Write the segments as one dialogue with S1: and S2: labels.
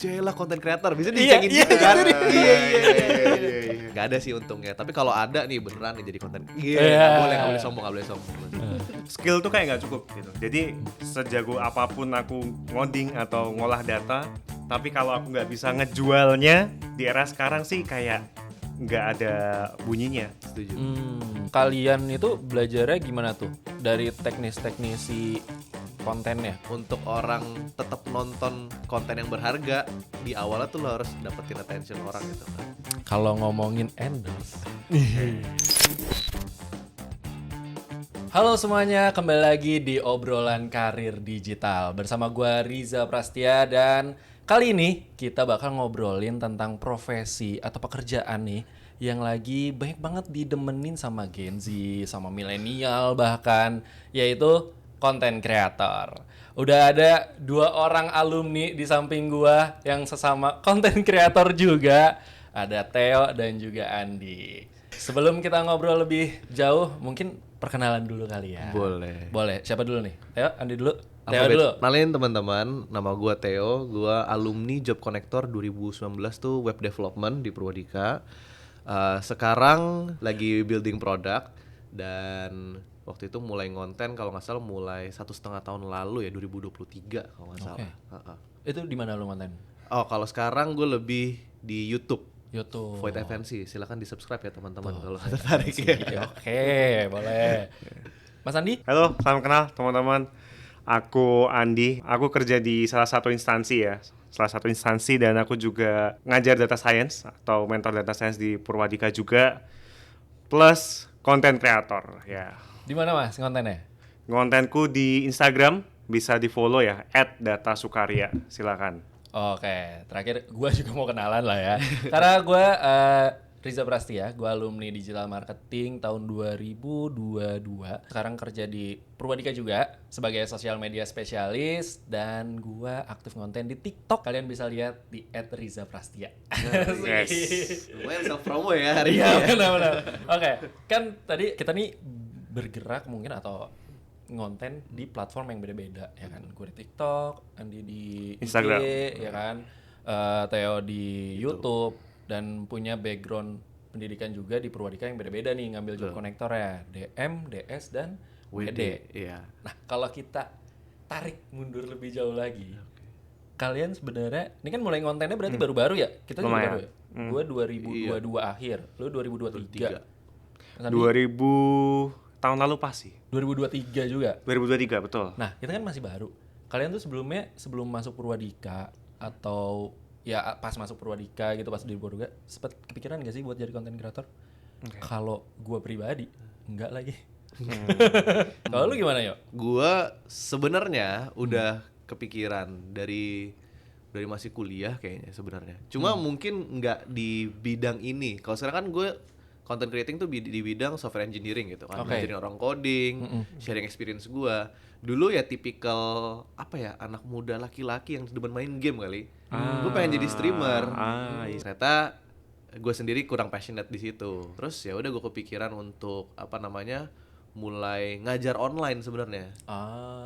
S1: Cela konten creator bisa dicengin gitu kan. Iya. Gak ada sih untungnya. Tapi kalau ada nih beneran nih jadi konten. Gak boleh sombong.
S2: Skill tuh kayak nggak cukup gitu. Jadi sejago apapun aku ngoding atau ngolah data, tapi kalau aku nggak bisa ngejualnya di era sekarang sih kayak nggak ada bunyinya.
S1: Setuju.
S3: Kalian itu belajarnya gimana tuh dari teknis-teknisi kontennya?
S1: Untuk orang tetap nonton konten yang berharga, di awalnya tuh lo harus dapetin attention orang gitu kan.
S3: Kalau ngomongin endorse. Halo semuanya, kembali lagi di obrolan karir digital bersama gue Riza Prastia, dan kali ini kita bakal ngobrolin tentang profesi atau pekerjaan nih yang lagi banyak banget didemenin sama Gen Z, sama milenial bahkan, yaitu content creator. Udah ada 2 orang alumni di samping gua yang sesama content creator juga. Ada Theo dan juga Andi. Sebelum kita ngobrol lebih jauh, mungkin perkenalan dulu kali ya. Boleh. Siapa dulu nih? Theo, Andi dulu. Theo dulu.
S1: Kenalin teman-teman, nama gua Theo, gua alumni Job Connector 2019 tuh web development di Purwadika. Sekarang lagi building product dan waktu itu mulai ngonten kalau nggak salah mulai 1,5 tahun lalu ya, 2023 kalau nggak salah.
S3: Itu di mana lu konten?
S1: Oh, kalau sekarang gue lebih di YouTube.
S3: YouTube.
S1: Void FNC, silakan di subscribe ya teman-teman kalau tertarik ya.
S3: Oke, boleh. Mas Andi?
S2: Halo, salam kenal teman-teman. Aku Andi. Aku kerja di salah satu instansi dan aku juga ngajar data science atau mentor data science di Purwadika juga. Plus content creator ya.
S3: Di mana Mas kontennya?
S2: Kontenku di Instagram bisa di-follow ya @datasukarya. Silakan.
S3: Oke, terakhir gue juga mau kenalan lah ya. Karena gue Riza Prastia, gue alumni digital marketing tahun 2022. Sekarang kerja di Purwadika juga sebagai social media spesialis, dan gue aktif konten di TikTok. Kalian bisa lihat di @rizaprastia.
S2: Yes.
S1: Lumayan self promo ya hari ini.
S3: Iya, benar-benar. Oke, kan tadi kita nih bergerak mungkin atau ngonten di platform yang beda-beda ya kan. Gue di TikTok, Andi di
S2: Instagram,
S3: IG, ya kan, Theo di YouTube, dan punya background pendidikan juga di Purwadika yang beda-beda nih, ngambil job connector ya, DM, DS, dan WD.
S1: Iya.
S3: Nah, kalau kita tarik mundur lebih jauh lagi, kalian sebenarnya ini kan mulai ngontennya berarti baru-baru ya? Kita juga baru ya? Gue 2022 akhir, lu 2023.
S2: 2000 tahun lalu pas sih.
S3: 2023 juga.
S2: 2023 betul.
S3: Nah, kita kan masih baru. Kalian tuh sebelum masuk Purwadika atau ya pas masuk Purwadika gitu, pas di Purwadika, sempat kepikiran gak sih buat jadi content creator? Kalau gue pribadi enggak lagi. Kalau lu gimana, Yo?
S1: Gua sebenarnya udah kepikiran dari masih kuliah kayaknya sebenarnya. Cuma mungkin nggak di bidang ini. Kalau sekarang kan gue content creating tuh di bidang software engineering gitu kan. Ngajarin orang coding, sharing experience gue. Dulu ya tipikal apa ya, anak muda laki-laki yang demen main game kali. Gue pengen jadi streamer. Ternyata gue sendiri kurang passionate di situ. Terus ya udah gue kepikiran untuk mulai ngajar online sebenarnya.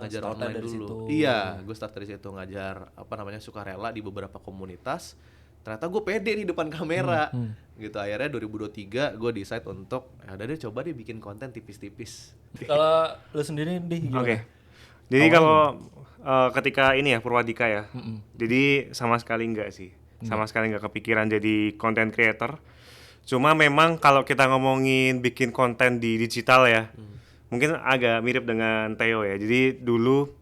S1: Ngajar online dulu.
S3: Situ.
S1: Iya, gue start dari situ ngajar sukarela di beberapa komunitas. Ternyata gue pede di depan kamera. Gitu, akhirnya 2023 gue decide untuk ya udah deh, coba deh bikin konten tipis-tipis.
S3: Kalau lu sendiri deh gimana?
S2: Oke. Jadi kalau ketika ini ya Purwadika ya. Jadi sama sekali enggak sih. Sama sekali enggak kepikiran jadi content creator. Cuma memang kalau kita ngomongin bikin konten di digital ya, mungkin agak mirip dengan Theo ya. Jadi dulu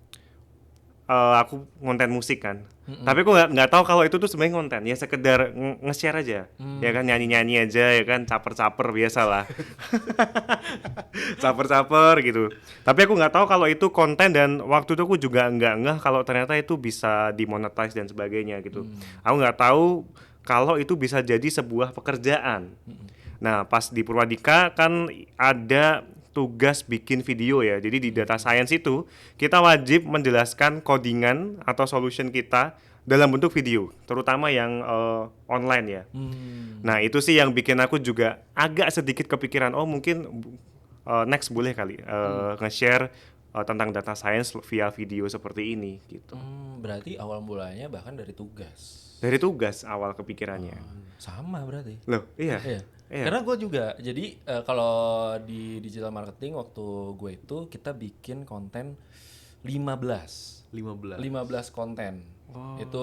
S2: aku konten musik kan. Tapi aku nggak tahu kalau itu tuh sebenarnya konten. Ya sekedar nge-share aja. Ya kan, nyanyi-nyanyi aja ya kan, caper-caper biasalah. Caper-caper gitu. Tapi aku nggak tahu kalau itu konten, dan waktu itu aku juga nggak ngeh kalau ternyata itu bisa dimonetize dan sebagainya gitu. Aku nggak tahu kalau itu bisa jadi sebuah pekerjaan. Nah, pas di Purwadika kan ada tugas bikin video ya. Jadi di data science itu kita wajib menjelaskan codingan atau solution kita dalam bentuk video, terutama yang online ya. Nah, itu sih yang bikin aku juga agak sedikit kepikiran, oh mungkin next boleh kali nge-share tentang data science via video seperti ini gitu.
S3: Berarti awal mulanya bahkan dari tugas.
S2: Dari tugas awal kepikirannya.
S3: Sama berarti.
S2: Loh, iya.
S3: Iya. Karena gue juga, jadi kalau di digital marketing waktu gue itu kita bikin konten 15 konten. Itu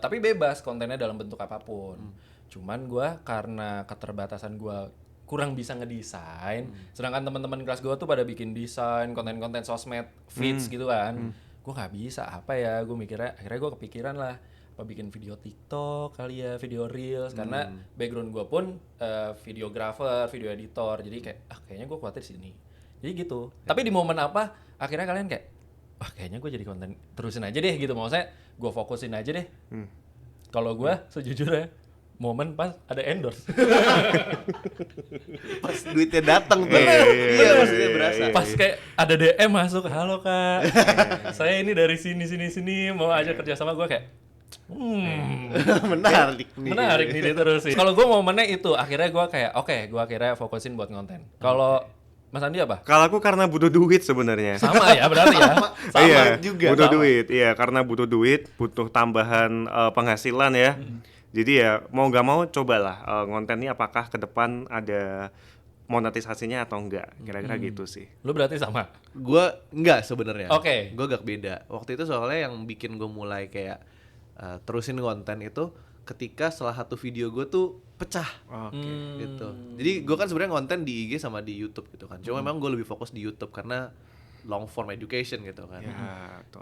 S3: tapi bebas kontennya dalam bentuk apapun. Cuman gue karena keterbatasan gue kurang bisa ngedesain, sedangkan teman-teman kelas gue tuh pada bikin desain, konten-konten sosmed, feeds gitu kan. Gue nggak bisa apa ya, gue mikirnya akhirnya gue kepikiran lah apa bikin video TikTok kali ya, video Reels, karena background gue pun videographer, video editor, jadi kayak kayaknya gue kuatir di sini. Jadi gitu. Tapi di momen apa akhirnya kalian kayak wah kayaknya gue jadi konten terusin aja deh gitu, maksudnya gue fokusin aja deh. Kalau gue sejujurnya momen pas ada endorse.
S1: Pas duitnya datang tuh. Iya, pas duitnya berasa.
S3: Pas kayak ada DM masuk, halo kak, saya ini dari sini mau aja kerja sama gue kayak menarik nih diterusin. Kalau gue momennya itu akhirnya gue kayak gue akhirnya fokusin buat konten. Kalau Mas Andi apa?
S2: Kalau aku karena butuh duit sebenarnya.
S3: Sama ya berarti ya.
S2: Iya,
S1: juga.
S2: butuh duit. Iya, karena butuh duit, butuh tambahan penghasilan ya. Jadi ya mau nggak mau cobalah konten ini apakah ke depan ada monetisasinya atau enggak. Kira-kira gitu sih.
S3: Lu berarti sama?
S1: Gue enggak sebenarnya.
S3: Oke.
S1: Gue agak beda. Waktu itu soalnya yang bikin gue mulai kayak terusin konten itu ketika salah satu video gue tuh pecah. Gitu. Jadi gue kan sebenarnya konten di IG sama di YouTube gitu kan. Cuma memang gue lebih fokus di YouTube karena long form education gitu kan.
S2: Ya,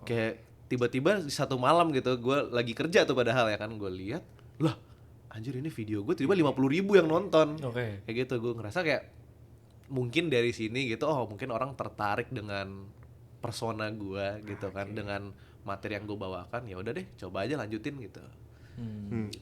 S1: Kayak tiba-tiba di satu malam gitu gue lagi kerja tuh padahal ya kan, gue lihat lah anjir ini video gue tiba-tiba 50.000 yang nonton. Kayak gitu, gue ngerasa kayak mungkin dari sini gitu, mungkin orang tertarik dengan persona gue gitu kan, dengan materi yang gue bawakan, ya udah deh coba aja lanjutin gitu.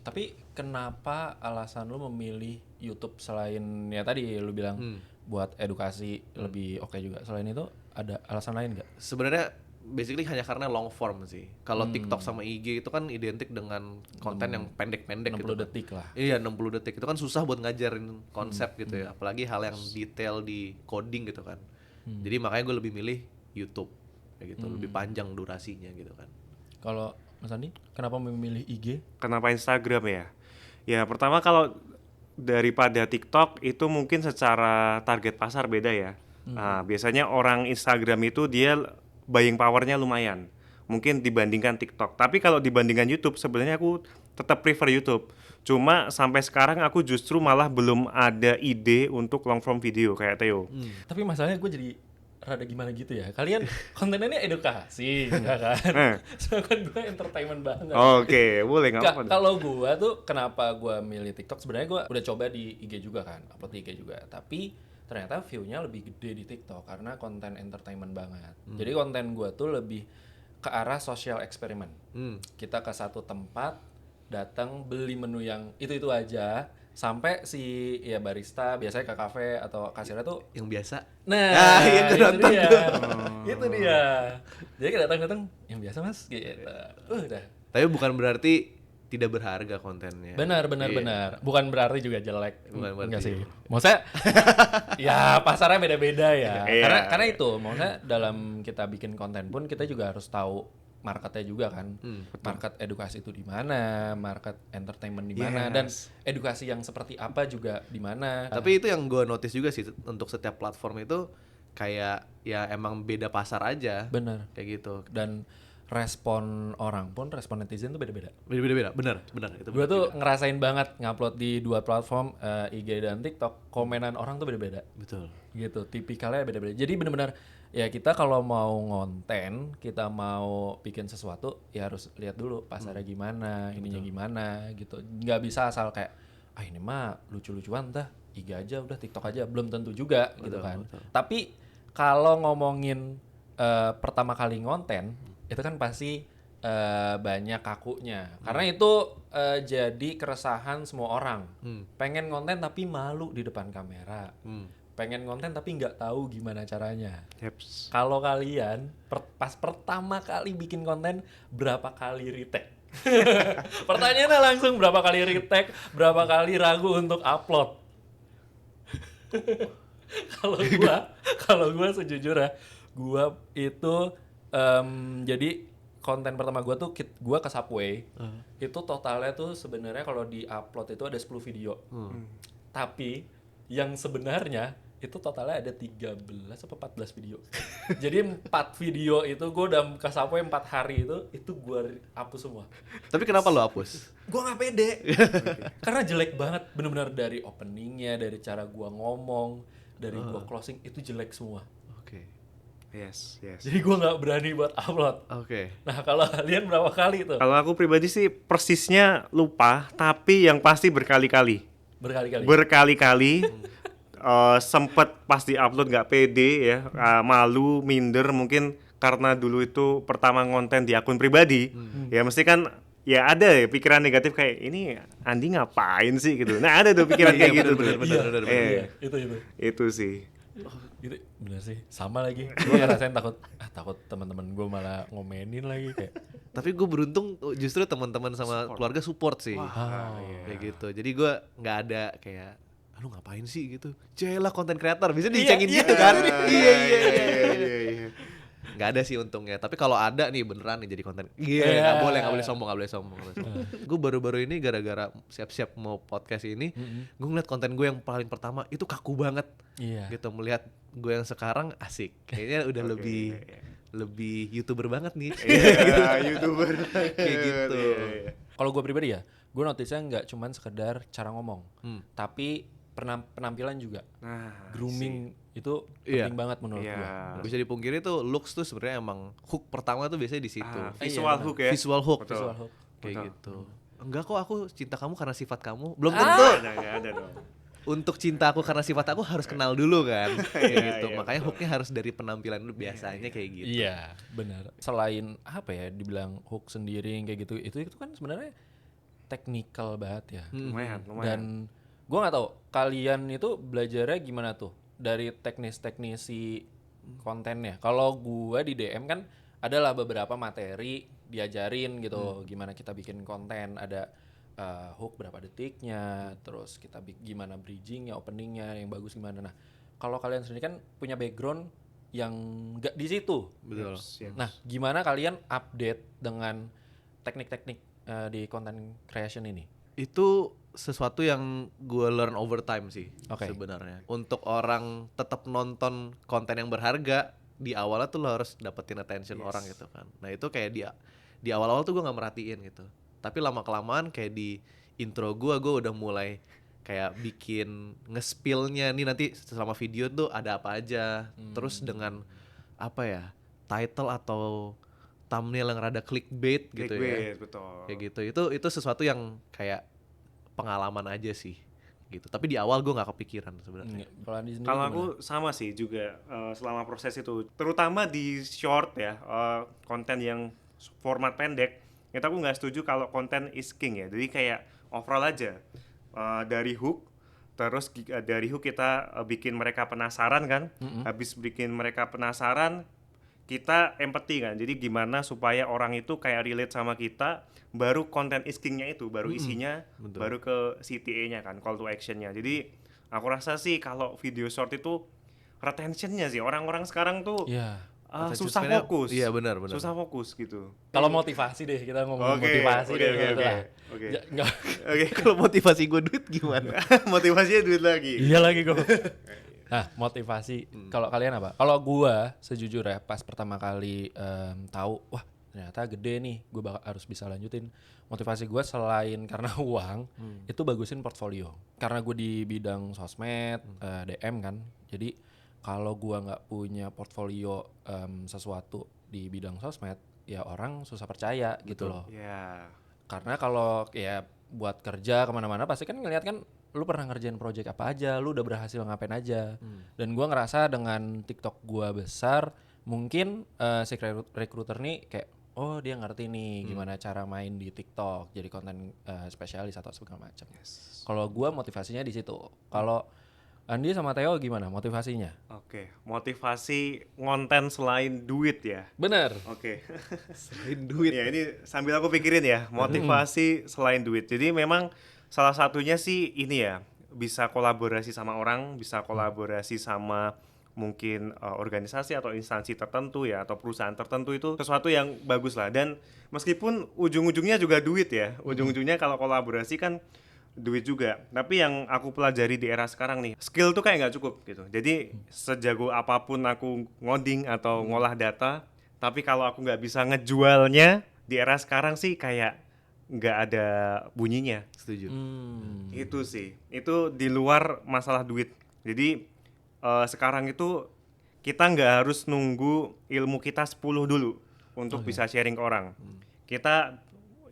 S3: Tapi kenapa alasan lu memilih YouTube selain ya tadi lu bilang buat edukasi lebih oke juga, selain itu ada alasan lain nggak?
S1: Sebenarnya basically hanya karena long form sih. Kalau TikTok sama IG itu kan identik dengan konten yang pendek-pendek
S3: 60
S1: gitu.
S3: 60 detik lah.
S1: Iya, 60 detik. Itu kan susah buat ngajarin konsep gitu ya. Apalagi hal yang detail di coding gitu kan. Jadi makanya gue lebih milih YouTube kayak gitu, lebih panjang durasinya gitu kan.
S3: Kalau Mas Andi, kenapa memilih IG?
S2: Kenapa Instagram ya? Ya pertama kalau daripada TikTok itu mungkin secara target pasar beda ya. Nah, biasanya orang Instagram itu dia buying powernya lumayan, mungkin dibandingkan TikTok. Tapi kalau dibandingkan YouTube, sebenarnya aku tetap prefer YouTube. Cuma sampai sekarang aku justru malah belum ada ide untuk long form video kayak Theo.
S3: Tapi masalahnya gue jadi rada gimana gitu ya. Kalian kontennya edukasi, ya kan? Sedangkan gue entertainment banget.
S2: Oke, boleh nggak apa-apa.
S3: Kalau gue tuh kenapa gue milih TikTok? Sebenarnya gue udah coba di IG juga kan, upload di IG juga. Tapi ternyata view-nya lebih gede di TikTok karena konten entertainment banget. Jadi konten gue tuh lebih ke arah social experiment. Kita ke satu tempat, datang beli menu yang itu aja, sampai si ya barista biasanya ke kafe atau kasirnya tuh
S1: Yang biasa.
S3: nah
S1: yang gue nonton
S3: dia.
S1: tuh.
S3: Itu dia. Jadi kayak datang yang biasa mas gitu. Udah.
S1: Tapi bukan berarti tidak berharga kontennya.
S3: Benar.
S1: Iya.
S3: Bukan berarti juga jelek.
S1: Bukan berarti.
S3: Enggak sih. Maksudnya ya pasarnya beda-beda ya.
S2: Iya.
S3: Karena itu maksudnya dalam kita bikin konten pun kita juga harus tahu marketnya juga kan. Market edukasi itu di mana, market entertainment di mana, dan edukasi yang seperti apa juga di mana.
S1: Tapi itu yang gue notice juga sih, untuk setiap platform itu kayak ya emang beda pasar aja.
S3: Benar.
S1: Kayak gitu.
S3: Dan respon orang pun, respon netizen tuh beda-beda.
S1: Beda-beda, benar itu.
S3: Gue tuh ngerasain banget ngupload di dua platform, IG dan TikTok, komenan orang tuh beda-beda.
S1: Betul.
S3: Gitu, tipikalnya beda-beda. Jadi benar-benar ya kita kalau mau ngonten, kita mau bikin sesuatu ya harus lihat dulu pasarnya gimana, ininya gimana gitu. Nggak bisa asal kayak ini mah lucu-lucuan dah, IG aja udah, TikTok aja, belum tentu juga gitu kan. Tapi kalau ngomongin pertama kali ngonten, itu kan pasti banyak kakunya. Karena itu jadi keresahan semua orang. Pengen konten tapi malu di depan kamera. Pengen konten tapi nggak tahu gimana caranya. Kalau kalian pas pertama kali bikin konten, berapa kali retake? Pertanyaannya langsung berapa kali retake, berapa kali ragu untuk upload? Kalau gua sejujurnya Gua itu jadi konten pertama gua tuh gua ke Subway. Itu totalnya tuh sebenarnya kalau di-upload itu ada 10 video. Tapi yang sebenarnya itu totalnya ada 13 atau 14 video. Jadi 4 video itu gue udah ke Subway 4 hari itu gue hapus semua.
S1: Tapi kenapa lo hapus?
S3: Gue gak pede. Karena jelek banget. Bener-bener dari openingnya, dari cara gue ngomong, dari gue closing, itu jelek semua.
S1: Oke.
S2: Yes.
S3: Jadi gue gak berani buat upload.
S1: Oke.
S3: Nah kalau kalian berapa kali tuh?
S2: Kalau aku pribadi sih persisnya lupa, tapi yang pasti berkali-kali. Berkali-kali. Sempet pas di-upload nggak pede ya, malu, minder mungkin karena dulu itu pertama ngonten di akun pribadi. Ya mesti kan ya ada ya pikiran negatif kayak ini Andi ngapain sih gitu. Nah ada tuh pikiran kayak gitu.
S1: Bener.
S3: Iya,
S2: Itu sih.
S3: Itu bener sih, sama lagi. Gue ngerasain takut teman-teman gue malah ngomenin lagi kayak.
S1: Tapi gue beruntung justru teman-teman sama keluarga support sih. Kayak gitu. Jadi gue nggak ada kayak lu ngapain sih gitu. Jelah konten creator bisa dicengin gitu kan. Iya. Nggak ada sih untungnya. Tapi kalau ada nih beneran nih jadi konten. Nggak boleh sombong. Gue baru-baru ini gara-gara siap-siap mau podcast ini, gue ngeliat konten gue yang paling pertama itu kaku banget.
S3: Iya.
S1: Gitu melihat gue yang sekarang asik. Kayaknya udah lebih YouTuber banget nih.
S2: YouTuber
S1: Kayak gitu.
S3: Kalau gue pribadi ya, gue notice-nya nggak cuman sekedar cara ngomong, tapi penampilan juga. Grooming itu penting banget menurut gue.
S1: Bisa dipungkiri tuh looks tuh sebenarnya emang hook pertama tuh biasanya di situ.
S2: Visual hook ya.
S1: Visual hook. Kayak gitu. Enggak kok aku cinta kamu karena sifat kamu. Belum tentu.
S2: Nggak ada dong.
S1: Untuk cinta aku karena sifat aku harus kenal dulu kan. Kayak gitu. Makanya hooknya harus dari penampilan dulu biasanya kayak gitu.
S3: Iya, benar. Selain apa ya dibilang hook sendiri kayak gitu, itu kan sebenarnya teknikal banget ya.
S2: Lumayan.
S3: Dan gue nggak tahu kalian itu belajarnya gimana tuh dari teknis-teknisi kontennya. Kalau gue di DM kan adalah beberapa materi diajarin gitu, gimana kita bikin konten, ada hook berapa detiknya, terus kita gimana bridgingnya, openingnya yang bagus gimana. Nah kalau kalian sendiri kan punya background yang nggak di situ.
S1: Betul.
S3: Nah gimana kalian update dengan teknik-teknik di content creation ini?
S1: Itu sesuatu yang gue learn over time sih
S3: sebenarnya.
S1: Untuk orang tetap nonton konten yang berharga, di awalnya tuh lo harus dapetin attention orang gitu kan. Nah itu kayak di awal-awal tuh gue nggak merhatiin gitu. Tapi lama-kelamaan kayak di intro gue udah mulai kayak bikin nge-spill-nya nih nanti selama video tuh ada apa aja. Terus dengan apa ya, title atau thumbnail yang rada clickbait gitu ya.
S2: Betul.
S1: Kayak gitu. Itu sesuatu yang kayak pengalaman aja sih gitu. Tapi di awal gue nggak kepikiran sebenarnya.
S2: Kalau aku sama sih juga selama proses itu, terutama di short ya, konten yang format pendek, itu aku nggak setuju kalau konten is king ya. Jadi kayak overall aja dari hook, terus dari hook kita bikin mereka penasaran kan, habis bikin mereka penasaran kita empathy kan, jadi gimana supaya orang itu kayak relate sama kita, baru konten is king-nya itu, baru isinya, baru ke CTA-nya kan, call to action-nya. Jadi aku rasa sih kalau video short itu retention-nya sih, orang-orang sekarang tuh susah fokus.
S1: Iya benar.
S2: Susah fokus gitu.
S3: Kalau motivasi deh, kita ngomong motivasi deh gitu lah.
S1: Oke. Kalau motivasi gue duit gimana?
S2: Motivasinya duit lagi.
S3: Iya lagi gue. Nah, motivasi kalau kalian apa? Kalau gua sejujurnya pas pertama kali tahu, wah ternyata gede nih, gua harus bisa lanjutin. Motivasi gua selain karena uang, itu bagusin portfolio. Karena gua di bidang sosmed, DM kan. Jadi kalau gua nggak punya portfolio sesuatu di bidang sosmed, ya orang susah percaya gitu loh.
S2: Yeah.
S3: Karena kalau ya buat kerja kemana-mana pasti kan ngeliat kan lu pernah ngerjain project apa aja, lu udah berhasil ngapain aja. Dan gua ngerasa dengan TikTok gua besar, mungkin si recruiter nih kayak oh dia ngerti nih gimana cara main di TikTok, jadi konten spesialis atau segala macam. Kalau gua motivasinya di situ. Kalau Andi sama Theo gimana motivasinya?
S2: Oke, motivasi ngonten selain duit ya.
S3: Bener.
S2: Oke.
S1: Selain duit.
S2: Ya ini sambil aku pikirin ya, motivasi selain duit. Jadi memang salah satunya sih ini ya, bisa kolaborasi sama orang, bisa kolaborasi sama mungkin organisasi atau instansi tertentu ya atau perusahaan tertentu itu sesuatu yang bagus lah. Dan meskipun ujung-ujungnya juga duit ya, ujung-ujungnya kalau kolaborasi kan duit juga. Tapi yang aku pelajari di era sekarang nih, skill tuh kayak nggak cukup gitu. Jadi sejago apapun aku ngoding atau ngolah data, tapi kalau aku nggak bisa ngejualnya di era sekarang sih kayak nggak ada bunyinya.
S1: Setuju.
S2: Itu sih, itu di luar masalah duit. Jadi sekarang itu kita nggak harus nunggu ilmu kita 10 dulu untuk bisa sharing ke orang. Kita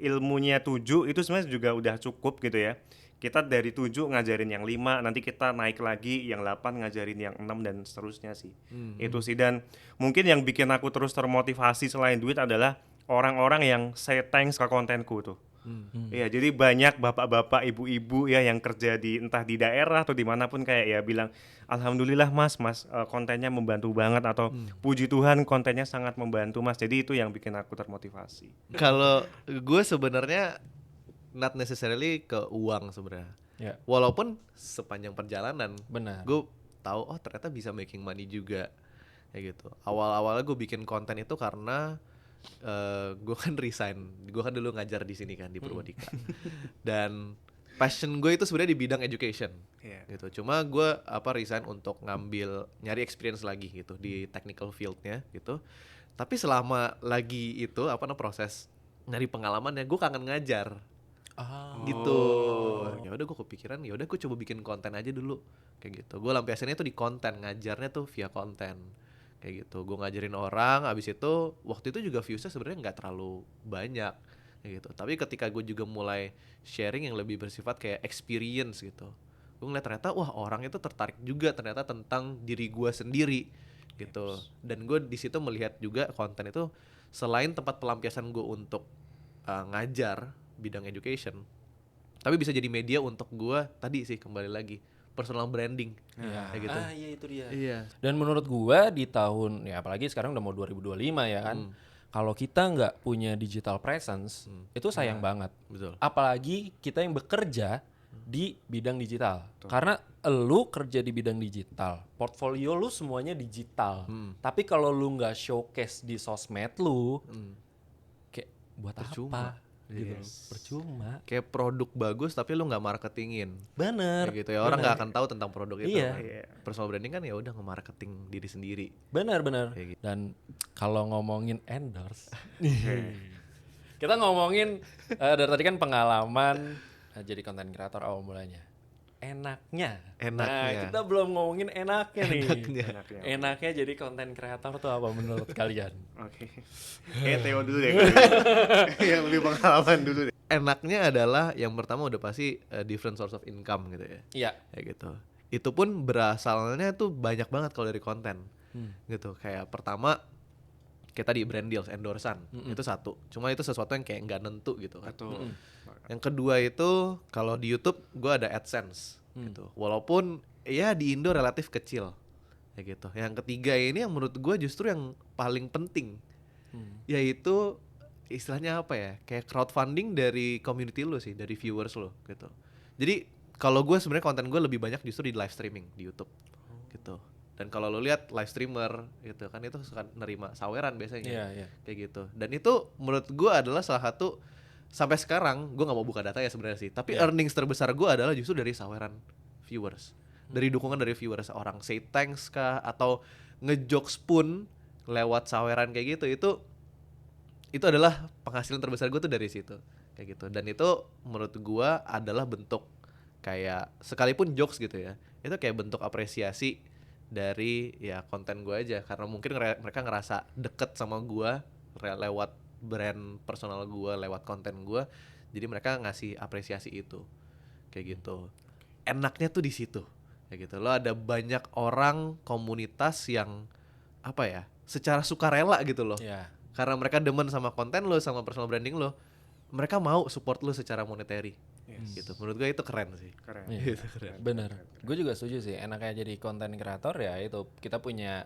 S2: ilmunya 7 itu sebenarnya juga udah cukup gitu ya. Kita dari 7 ngajarin yang 5, nanti kita naik lagi yang 8 ngajarin yang 6 dan seterusnya sih. Itu sih, dan mungkin yang bikin aku terus termotivasi selain duit adalah orang-orang yang say thanks ke kontenku tuh. Iya, jadi banyak bapak-bapak, ibu-ibu ya yang kerja di entah di daerah atau dimanapun kayak ya bilang, alhamdulillah mas kontennya membantu banget, atau puji Tuhan kontennya sangat membantu mas. Jadi itu yang bikin aku termotivasi.
S1: Kalau gue sebenarnya not necessarily ke uang sebenarnya.
S3: Ya.
S1: Walaupun sepanjang perjalanan
S3: Benar.
S1: gue tahu oh ternyata bisa making money juga kayak gitu. Awal-awalnya gue bikin konten itu karena gue kan resign. Gue kan dulu ngajar di sini kan di Purwadika. Dan passion gue itu sebenarnya di bidang education.
S2: Iya.
S1: Gitu. Cuma gue resign untuk nyari experience lagi gitu di technical fieldnya gitu. Tapi selama lagi itu proses nyari pengalaman ya gue kangen ngajar gitu. Ya udah gue kepikiran ya udah gue coba bikin konten aja dulu kayak gitu. Gue lampiasinnya tuh di konten, ngajarnya tuh via konten kayak gitu. Gue ngajarin orang, abis itu waktu itu juga viewsnya sebenarnya nggak terlalu banyak kayak gitu. Tapi ketika gue juga mulai sharing yang lebih bersifat kayak experience gitu, gue ngeliat ternyata wah orang itu tertarik juga ternyata tentang diri gue sendiri gitu. Dan gue di situ melihat juga konten itu selain tempat pelampiasan gue untuk ngajar bidang education, tapi bisa jadi media untuk gue tadi sih kembali lagi personal branding kayak gitu.
S3: Iya itu dia.
S1: Iya.
S3: Dan menurut gua di tahun ya apalagi sekarang udah mau 2025 ya kan. Kalau kita nggak punya digital presence, itu sayang banget.
S1: Betul.
S3: Apalagi kita yang bekerja di bidang digital. Karena lu kerja di bidang digital, portfolio lu semuanya digital. Tapi kalau lu nggak showcase di sosmed lu, kayak buat
S1: Percuma.
S3: apa? Gitu. Percuma.
S1: Kayak produk bagus tapi lu nggak marketingin.
S3: Bener.
S1: Kayak gitu ya, orang nggak akan tahu tentang produk itu.
S3: Iya.
S1: Personal branding kan ya udah nge-marketing diri sendiri.
S3: Benar.
S1: Kayak gitu.
S3: Dan kalau ngomongin endorse, kita ngomongin dari tadi kan pengalaman jadi konten kreator awal mulanya. Enaknya. Nah, kita belum ngomongin enaknya nih. Enaknya jadi konten kreator tuh apa menurut kalian?
S2: Oke. Theo dulu deh. Yang lebih pengalaman dulu deh.
S1: Enaknya adalah yang pertama udah pasti different source of income gitu ya.
S3: Iya.
S1: Kayak gitu. Itu pun berasalnya tuh banyak banget kalau dari konten. Gitu. Kayak pertama kayak tadi brand deals, endorsan. Itu satu. Cuma itu sesuatu yang kayak nggak nentu gitu kan.
S2: Betul.
S1: Yang kedua itu kalau di YouTube gue ada AdSense gitu. Walaupun ya di Indo relatif kecil ya gitu. Yang ketiga ini yang menurut gue justru yang paling penting, yaitu istilahnya apa ya, kayak crowdfunding dari community lo sih, dari viewers lo gitu. Jadi kalau gue sebenarnya konten gue lebih banyak justru di live streaming di YouTube gitu. Dan kalau lo lihat live streamer gitu kan itu suka nerima saweran biasanya.
S3: Iya.
S1: Kayak gitu. Dan itu menurut gue adalah salah satu, sampai sekarang gue nggak mau buka data ya sebenarnya sih, tapi earnings terbesar gue adalah justru dari saweran viewers, dari dukungan dari viewers, orang say thanks kah atau ngejokes pun lewat saweran kayak gitu. Itu adalah penghasilan terbesar gue tuh dari situ kayak gitu. Dan itu menurut gue adalah bentuk kayak sekalipun jokes gitu ya, itu kayak bentuk apresiasi dari ya konten gue aja, karena mungkin mereka ngerasa deket sama gue lewat brand personal gue, lewat konten gue, jadi mereka ngasih apresiasi itu kayak gitu. Enaknya tuh di situ kayak gitu. Lo ada banyak orang komunitas yang secara sukarela gitu loh.
S3: Iya.
S1: Karena mereka demen sama konten lo, sama personal branding lo, mereka mau support lo secara monetary. Gitu. Menurut gue itu keren sih.
S2: Keren.
S3: Iya. Bener. Gue juga setuju sih. Enaknya jadi konten kreator ya itu kita punya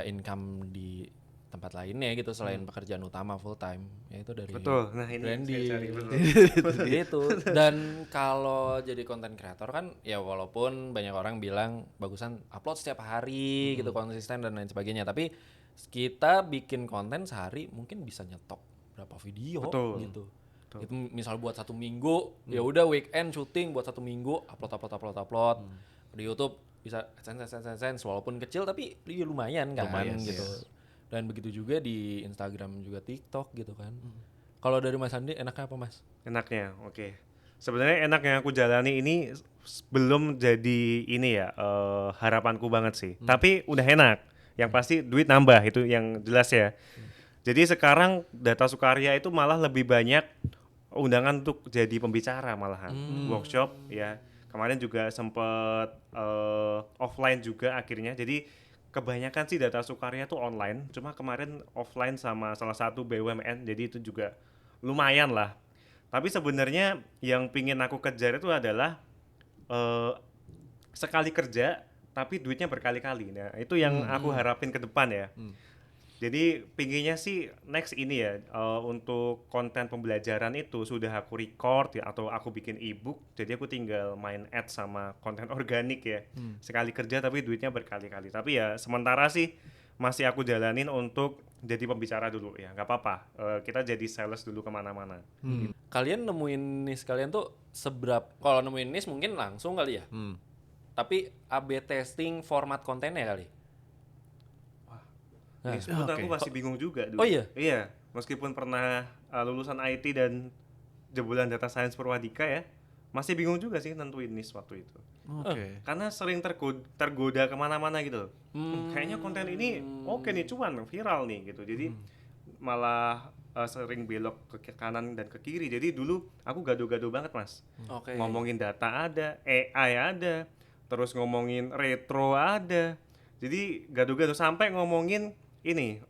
S3: income di tempat lainnya gitu selain pekerjaan utama full time, yaitu dari
S2: Betul. Nah, ini yang
S3: branding.
S2: saya cari, betul.
S3: Gitu. Dan kalau jadi content creator kan ya walaupun banyak orang bilang bagusan upload setiap hari gitu konsisten dan lain sebagainya, tapi kita bikin konten sehari mungkin bisa nyetok berapa video
S2: Betul.
S3: gitu. Itu misal buat 1 minggu, ya udah weekend syuting buat 1 minggu, upload. Di YouTube bisa AdSense walaupun kecil tapi ya lumayan kan
S1: Lumayan,
S3: gitu.
S1: yes.
S3: Dan begitu juga di Instagram juga TikTok gitu kan. Kalau dari Mas Andi enaknya apa Mas?
S2: Enaknya, oke. Sebenarnya enak yang aku jalani ini belum jadi ini ya harapanku banget sih. Tapi udah enak. Yang pasti duit nambah itu yang jelas ya. Jadi sekarang Data Sukarya itu malah lebih banyak undangan untuk jadi pembicara malahan, workshop ya. Kemarin juga sempet offline juga akhirnya. Jadi kebanyakan sih Data Sukarya tuh online. Cuma kemarin offline sama salah satu BUMN. Jadi itu juga lumayan lah. Tapi sebenarnya yang pingin aku kejar itu adalah sekali kerja tapi duitnya berkali-kali. Nah itu yang aku harapin ke depan ya. Jadi pinginnya sih next ini ya untuk konten pembelajaran itu sudah aku record ya atau aku bikin ebook. Jadi aku tinggal main ads sama konten organik ya. Sekali kerja tapi duitnya berkali-kali. Tapi ya sementara sih masih aku jalanin untuk jadi pembicara dulu ya. Nggak apa-apa. Kita jadi sales dulu kemana-mana.
S3: Kalian nemuin niche kalian tuh kalau nemuin niche mungkin langsung kali ya. Tapi AB testing format kontennya kali.
S2: Ini sebut aku masih bingung juga dulu.
S3: Oh iya?
S2: Iya, meskipun pernah lulusan IT dan jebolan data science Purwadika ya, masih bingung juga sih nentuin niche waktu itu.
S1: Oke.
S2: Karena sering tergoda kemana-mana gitu. Kayaknya konten ini oke nih, cuan viral nih gitu. Jadi malah sering belok ke kanan dan ke kiri. Jadi dulu aku gado-gado banget mas.
S3: Oke.
S2: Ngomongin data ada, AI ada, terus ngomongin retro ada. Jadi gado-gado sampai ngomongin ini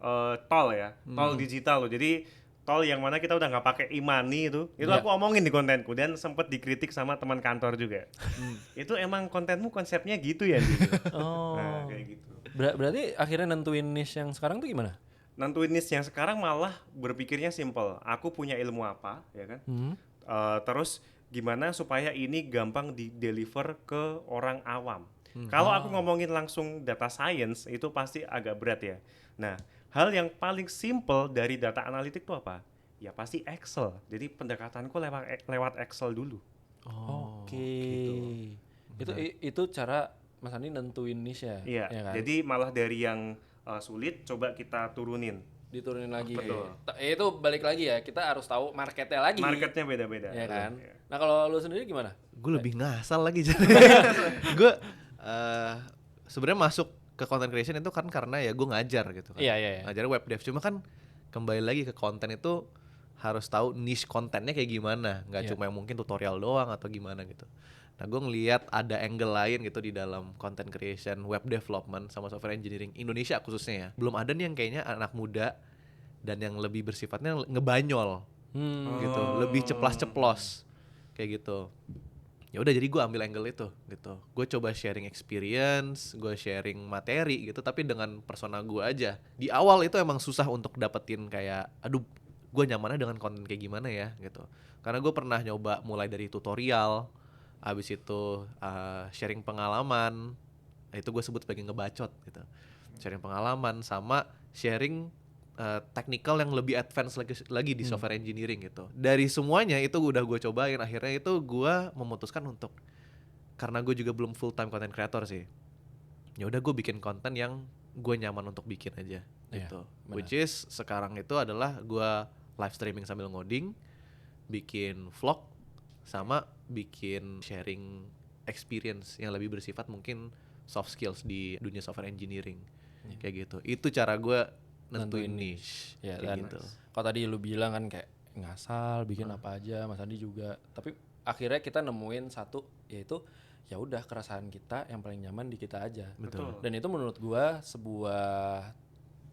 S2: tol ya, tol digital loh. Jadi tol yang mana kita udah nggak pakai e-money itu
S3: Iya.
S2: aku omongin di kontenku dan sempet dikritik sama teman kantor juga. Itu emang kontenmu konsepnya gitu ya? Gitu.
S3: Oh.
S2: Nah, kayak gitu.
S3: Berarti akhirnya nentuin niche yang sekarang tuh gimana?
S2: Nentuin niche yang sekarang malah berpikirnya simple. Aku punya ilmu apa, ya kan? Terus gimana supaya ini gampang di-deliver ke orang awam. Kalau aku ngomongin langsung data science itu pasti agak berat ya. Nah, hal yang paling simple dari data analitik itu apa? Ya pasti Excel. Jadi pendekatanku lewat Excel dulu.
S3: Oke. Itu cara Mas Andi nentuin niche ya?
S2: Iya.
S3: Ya kan?
S2: Jadi malah dari yang sulit coba kita turunin.
S3: Diturunin lagi.
S2: Betul.
S3: Itu balik lagi ya, kita harus tahu marketnya lagi.
S2: Marketnya beda-beda.
S3: Ya kan?
S2: Iya.
S3: Nah kalau lu sendiri gimana?
S1: Gue lebih ngasal lagi jadi. Gue sebenarnya masuk ke content creation itu kan karena ya gue ngajar gitu kan.
S3: Iya.
S1: Ngajarnya web dev, cuma kan kembali lagi ke konten itu harus tahu niche kontennya kayak gimana, nggak
S3: Iya.
S1: cuma yang mungkin tutorial doang atau gimana gitu. Nah gue ngelihat ada angle lain gitu di dalam content creation, web development sama software engineering Indonesia khususnya ya. Belum ada nih yang kayaknya anak muda dan yang lebih bersifatnya ngebanyol gitu, lebih ceplas-ceplos kayak gitu. Ya udah jadi gue ambil angle itu gitu. Gue coba sharing experience, gue sharing materi gitu, tapi dengan persona gue aja. Di awal itu emang susah untuk dapetin kayak, aduh, gue nyamannya dengan konten kayak gimana ya gitu. Karena gue pernah nyoba mulai dari tutorial, abis itu sharing pengalaman, itu gue sebut sebagai ngebacot gitu. Sharing pengalaman sama sharing technical yang lebih advance lagi di software engineering gitu. Dari semuanya itu udah gue cobain, akhirnya itu gue memutuskan untuk, karena gue juga belum full time content creator sih, ya udah gue bikin konten yang gue nyaman untuk bikin aja gitu.
S3: benar.
S1: Which is sekarang itu adalah gue live streaming sambil ngoding, bikin vlog, sama bikin sharing experience yang lebih bersifat mungkin soft skills di dunia software engineering kayak gitu. Itu cara gue nentuin niche
S3: Ya,
S1: kayak
S3: dan
S1: gitu.
S3: kalau tadi lu bilang kan kayak ngasal bikin apa aja, Mas Andi juga. Tapi akhirnya kita nemuin satu, yaitu ya udah keresahan kita yang paling nyaman di kita aja.
S2: Betul.
S3: Dan itu menurut gua sebuah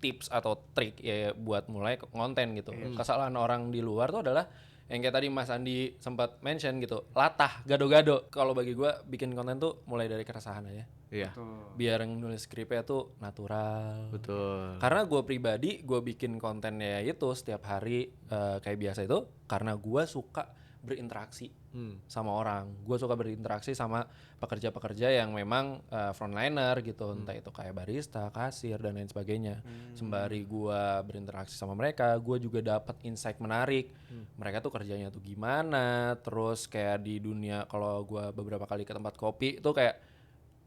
S3: tips atau trik ya buat mulai konten gitu. Kesalahan orang di luar tuh adalah yang kayak tadi Mas Andi sempat mention gitu, latah, gado-gado. Kalau bagi gue bikin konten tuh mulai dari keresahan aja.
S1: Iya.
S3: Biar yang nulis skripnya tuh natural.
S1: Betul.
S3: Karena gue pribadi, gue bikin kontennya itu setiap hari kayak biasa itu karena gue suka berinteraksi sama orang. Gue suka berinteraksi sama pekerja-pekerja yang memang frontliner gitu, entah itu kayak barista, kasir dan lain sebagainya. Sembari gue berinteraksi sama mereka, gue juga dapat insight menarik. Mereka tuh kerjanya tuh gimana, terus kayak di dunia kalau gue beberapa kali ke tempat kopi itu kayak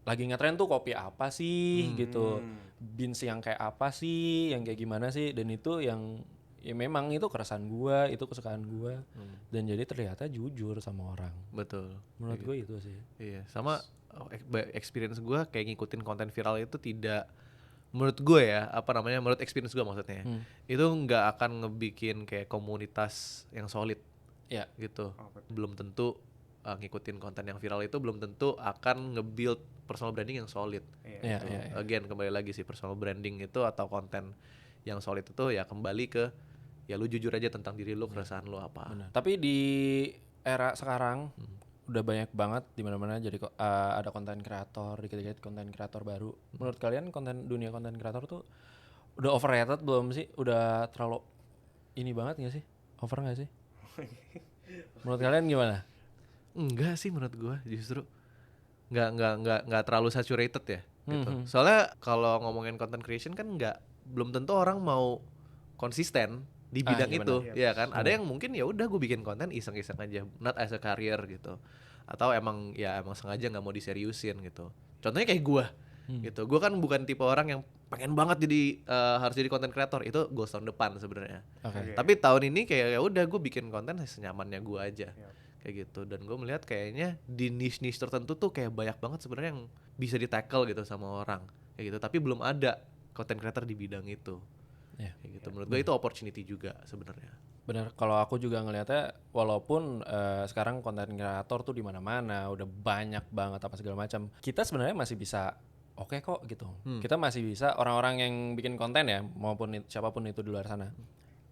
S3: lagi ngetren tuh kopi apa sih gitu, beans yang kayak apa sih, yang kayak gimana sih, dan itu yang ya memang itu keresahan gua, itu kesukaan gua, dan jadi ternyata jujur sama orang.
S1: Betul.
S3: Menurut gue itu sih.
S1: Iya, sama experience gue kayak ngikutin konten viral itu tidak, menurut gue ya, menurut experience gue maksudnya, itu nggak akan ngebikin kayak komunitas yang solid
S3: Ya.
S1: gitu. Belum tentu ngikutin konten yang viral itu belum tentu akan nge-build personal branding yang solid.
S3: Iya, iya, iya.
S1: Again, kembali lagi sih, personal branding itu atau konten yang solid itu ya kembali ke ya lu jujur aja tentang diri lu, keresahan lu apa.
S3: Benar. Tapi di era sekarang udah banyak banget di mana-mana jadi ada konten kreator, dikit-dikit konten kreator baru. Menurut kalian dunia konten kreator tuh udah overrated belum sih? Udah terlalu ini banget nggak sih? Over nggak sih? Menurut kalian gimana?
S1: Enggak sih, menurut gua justru nggak terlalu saturated ya gitu. Soalnya kalau ngomongin content creation kan belum tentu orang mau konsisten di bidang
S3: iya
S1: itu,
S3: benar.
S1: ya kan? Ada yang mungkin ya udah gue bikin konten iseng-iseng aja, not as a career gitu. Atau emang sengaja nggak mau diseriusin gitu. Contohnya kayak gua gitu. Gua kan bukan tipe orang yang pengen banget jadi harus jadi content creator, itu goals tahun depan sebenarnya.
S3: Oke.
S1: Tapi tahun ini kayak ya udah gue bikin konten senyamannya gue aja. Kayak gitu, dan gue melihat kayaknya di niche tertentu tuh kayak banyak banget sebenarnya yang bisa di-tackle gitu sama orang kayak gitu, tapi belum ada content creator di bidang itu.
S3: Ya.
S1: Kayak gitu, menurut gue itu opportunity juga sebenarnya.
S3: Bener, kalau aku juga ngelihatnya walaupun sekarang konten kreator tuh di mana-mana, udah banyak banget apa segala macam. Kita sebenarnya masih bisa oke kok gitu. Kita masih bisa, orang-orang yang bikin konten ya, maupun siapapun itu di luar sana.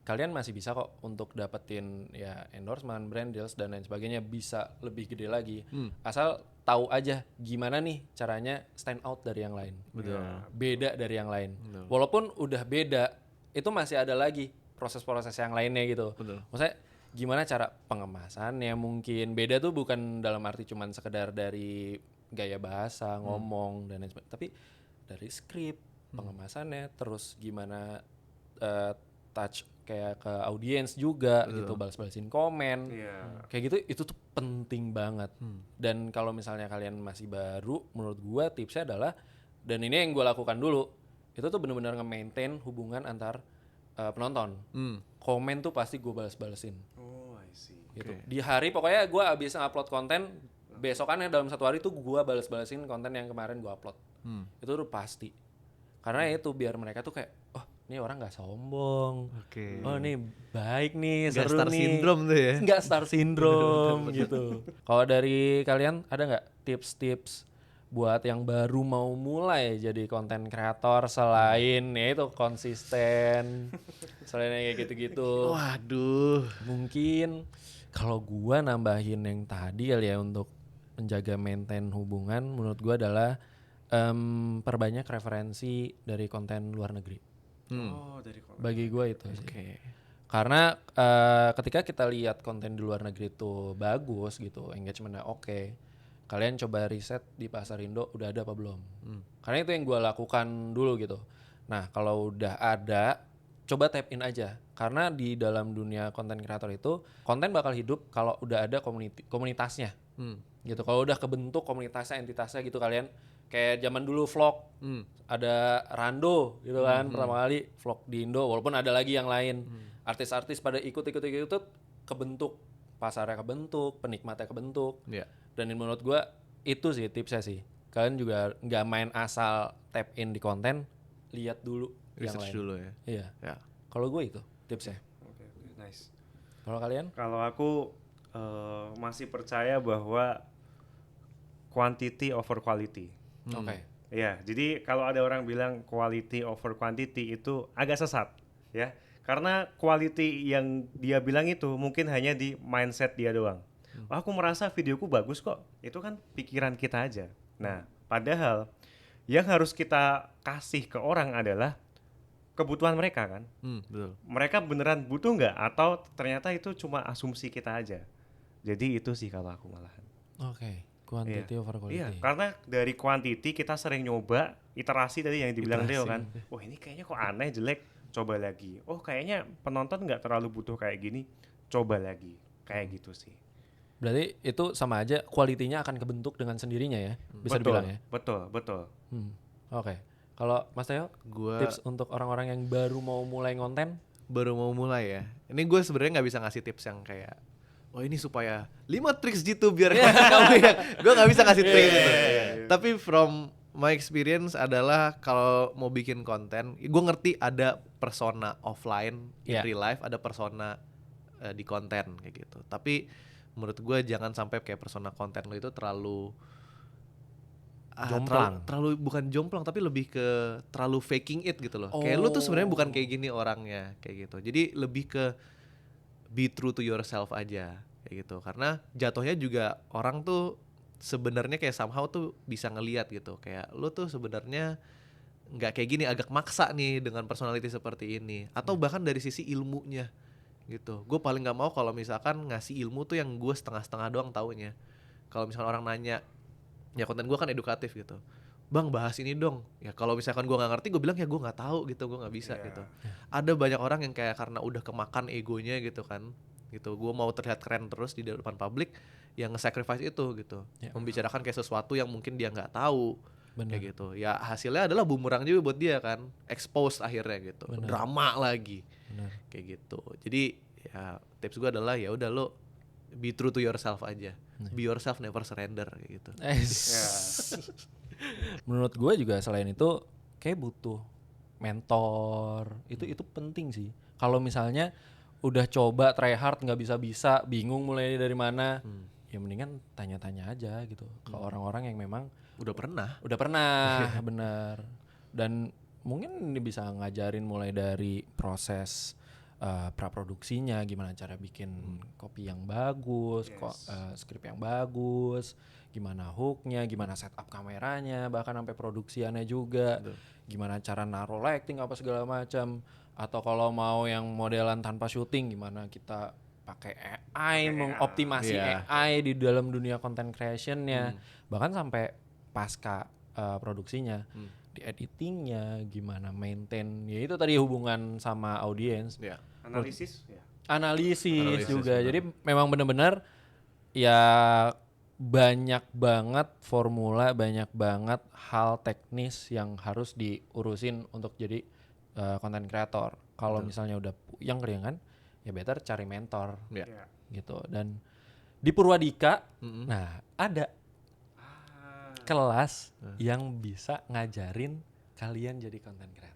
S3: Kalian masih bisa kok untuk dapetin ya endorsement, brand deals dan lain sebagainya, bisa lebih gede lagi. Asal tahu aja gimana nih caranya stand out dari yang lain.
S1: Betul.
S3: Beda dari yang lain. Walaupun udah beda, itu masih ada lagi proses-proses yang lainnya gitu.
S1: Betul.
S3: Maksudnya gimana cara pengemasannya mungkin beda tuh, bukan dalam arti cuman sekedar dari gaya bahasa, ngomong dan lain sebagainya, tapi dari skrip, pengemasannya, terus gimana touch kayak ke audiens juga gitu, balas-balasin komen. Kayak gitu itu tuh penting banget. Dan kalau misalnya kalian masih baru, menurut gua tipsnya adalah, dan ini yang gua lakukan dulu, itu tuh benar-benar nge-maintain hubungan antar penonton. Komen tuh pasti gue balas-balesin.
S2: Oh, I see.
S3: Gitu. Di hari pokoknya gue abis upload konten, besokannya dalam satu hari tuh gue balas-balesin konten yang kemarin gue upload. Itu tuh pasti. Karena itu biar mereka tuh kayak, oh ini orang nggak sombong.
S1: Oke.
S3: Oh ini baik nih,
S1: Nggak
S3: seru
S1: star
S3: nih.
S1: syndrome tuh ya.
S3: Nggak star syndrome gitu. Kalau dari kalian ada nggak tips-tips buat yang baru mau mulai jadi konten kreator selain ya itu konsisten, selain yang kayak gitu-gitu?
S1: Waduh.
S3: Mungkin kalau gua nambahin yang tadi kali ya, untuk menjaga maintain hubungan, menurut gua adalah perbanyak referensi dari konten luar negeri.
S2: Oh, dari konten.
S3: Bagi gua itu sih.
S1: Oke.
S3: Karena ketika kita lihat konten di luar negeri itu bagus gitu, engagementnya oke, kalian coba riset di pasar Indo udah ada apa belum. Karena itu yang gue lakukan dulu gitu. Nah kalau udah ada, coba tap in aja. Karena di dalam dunia konten kreator itu, konten bakal hidup kalau udah ada komunitasnya. Gitu. Kalau udah kebentuk komunitasnya, entitasnya gitu, kalian kayak zaman dulu vlog, ada Rando gitu kan, pertama kali vlog di Indo, walaupun ada lagi yang lain. Artis-artis pada ikut, kebentuk, pasarnya kebentuk, penikmatnya kebentuk.
S1: Iya.
S3: Dan menurut gue itu sih tipsnya sih. Kalian juga nggak main asal tap in di konten, lihat dulu yang
S1: Research
S3: lain.
S1: dulu ya.
S3: Iya.
S1: Ya.
S3: Kalau gue itu tipsnya.
S2: Oke, nice.
S3: Kalau kalian?
S2: Kalau aku masih percaya bahwa quantity over quality.
S3: Oke.
S2: Ya, jadi kalau ada orang bilang quality over quantity itu agak sesat, ya. Karena quality yang dia bilang itu mungkin hanya di mindset dia doang. Wah, aku merasa videoku bagus kok. Itu kan pikiran kita aja. Nah, padahal yang harus kita kasih ke orang adalah kebutuhan mereka kan.
S1: Betul.
S2: Mereka beneran butuh nggak atau ternyata itu cuma asumsi kita aja. Jadi itu sih kalau aku malahan.
S3: Oke, quantity over quality.
S2: Iya, karena dari quantity kita sering nyoba iterasi tadi yang dibilang
S1: Iterasi.
S2: Theo kan. Wah, ini kayaknya kok aneh, jelek, coba lagi. Oh, kayaknya penonton nggak terlalu butuh kayak gini, coba lagi. Kayak gitu sih.
S3: Berarti itu sama aja kualitinya akan kebentuk dengan sendirinya ya, bisa
S2: Betul,
S3: dibilang ya.
S2: Betul.
S3: Oke. Kalau Mas Theo,
S1: Gua
S3: tips untuk orang-orang yang baru mau mulai konten?
S1: baru mau mulai ya. Ini gue sebenarnya nggak bisa ngasih tips yang kayak, oh ini supaya 5 tricks gitu biar kamu ya. Gue nggak bisa ngasih tricks gitu. Tapi from my experience adalah kalau mau bikin konten, gue ngerti ada persona offline in
S3: Yeah.
S1: real life, ada persona di konten kayak gitu. Tapi menurut gue jangan sampai kayak persona konten lo itu terlalu
S3: Jomplang.
S1: terlalu bukan jomplang tapi lebih ke terlalu faking it gitu loh. Kayak lu tuh sebenarnya bukan kayak gini orangnya kayak gitu. Jadi lebih ke be true to yourself aja kayak gitu. Karena jatuhnya juga orang tuh sebenarnya kayak somehow tuh bisa ngelihat gitu. Kayak lu tuh sebenarnya nggak kayak gini, agak maksa nih dengan personality seperti ini. Atau bahkan dari sisi ilmunya gitu. Gue paling nggak mau kalau misalkan ngasih ilmu tuh yang gue setengah-setengah doang taunya. Kalau misalkan orang nanya, ya konten gue kan edukatif gitu, bang bahas ini dong, ya kalau misalkan gue nggak ngerti gue bilang ya gue nggak tahu gitu, gue nggak bisa gitu. Ada banyak orang yang kayak karena udah kemakan egonya gitu kan, gitu gue mau terlihat keren terus di depan publik, yang nge-sacrifice itu gitu, membicarakan kayak sesuatu yang mungkin dia nggak tahu.
S3: Bener.
S1: Kayak gitu ya, hasilnya adalah bumerang juga buat dia kan, expose akhirnya gitu.
S3: Bener.
S1: Drama lagi.
S3: Bener.
S1: Kayak gitu. Jadi ya tips gue adalah ya udah lo be true to yourself aja. Be yourself, never surrender kayak gitu.
S3: Menurut gue juga selain itu kayak butuh mentor. Itu penting sih. Kalau misalnya udah coba try hard nggak bisa, bingung mulai dari mana, ya mendingan tanya-tanya aja gitu ke orang-orang yang memang
S1: Udah pernah.
S3: bener. Dan mungkin ini bisa ngajarin mulai dari proses praproduksinya, gimana cara bikin kopi yang bagus, skrip yang bagus, gimana hooknya, gimana setup kameranya, bahkan sampai produksiannya juga, gimana cara naruh lighting apa segala macam. Atau kalau mau yang modelan tanpa syuting, gimana kita pakai AI, mengoptimasi
S1: Iya.
S3: AI di dalam dunia content creationnya, bahkan sampai pasca produksinya, di editingnya, gimana maintain, ya itu tadi hubungan sama audiens.
S1: Ya.
S2: Analisis ya.
S3: Analisis juga.
S1: benar.
S3: Jadi memang benar-benar ya banyak banget formula, banyak banget hal teknis yang harus diurusin untuk jadi content creator. Kalau misalnya udah puyeng keringan, ya better cari mentor
S1: Ya.
S3: gitu. Dan di Purwadika, nah ada kelas yang bisa ngajarin kalian jadi content creator.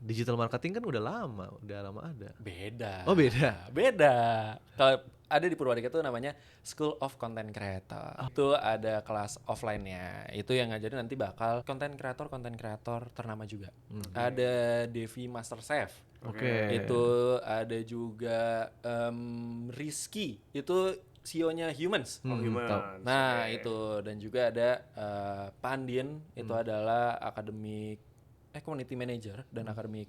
S1: Digital marketing kan udah lama ada.
S3: Beda.
S1: Oh, beda?
S3: Beda. Kalau ada di Purwadika tuh namanya School of Content Creator. Itu ada kelas offline-nya. Itu yang ngajarin nanti bakal content creator ternama juga. Ada Devi Masterchef.
S1: Oke.
S3: Itu ada juga Rizky. Itu CEO-nya Humans.
S2: Humans.
S3: Nah, itu dan juga ada Pandin, itu adalah community manager dan academic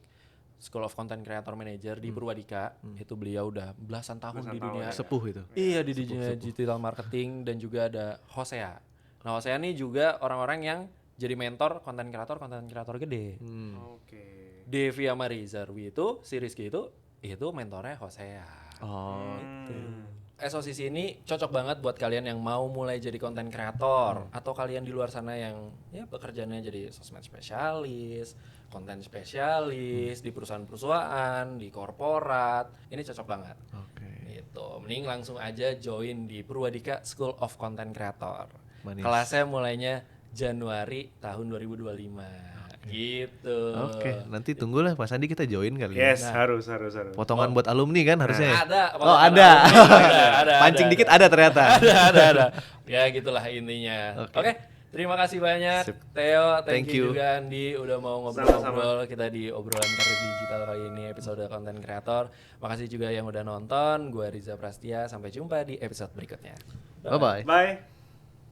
S3: School of Content Creator Manager di Purwadika. Itu beliau udah belasan tahun di dunia
S1: Sepuh itu.
S3: iya di dunia digital marketing. Dan juga ada Hosea. Nah, Hosea ini juga orang-orang yang jadi mentor konten kreator gede.
S2: Oke.
S3: Devi sama Rizarwi itu, si Rizky itu mentornya Hosea.
S1: Oh.
S3: SOCC ini cocok banget buat kalian yang mau mulai jadi konten kreator, atau kalian di luar sana yang ya pekerjaannya jadi sosmed spesialis, konten spesialis di perusahaan-perusahaan, di korporat. Ini cocok banget.
S1: Oke.
S3: Gitu. Mending langsung aja join di Purwadika School of Content Creator.
S1: Manis.
S3: Kelasnya mulainya Januari tahun 2025. Gitu.
S1: Oke, nanti tunggulah Mas Andi kita join kali ya.
S2: Yes, harus.
S1: Potongan buat alumni kan harusnya. ya?
S3: Ada.
S1: Oh, ada.
S3: Ada.
S1: Pancing dikit ada ternyata.
S3: ada. Ya gitulah intinya. Oke, Terima kasih banyak
S1: Sip.
S3: Theo, thank
S1: Thank
S3: you
S1: you.
S3: juga Andi udah mau ngobrol-ngobrol kita di obrolan karir digital kali ini episode konten kreator. Makasih juga yang udah nonton. Gua Riza Prastia, sampai jumpa di episode berikutnya.
S1: Bye bye.
S2: Bye.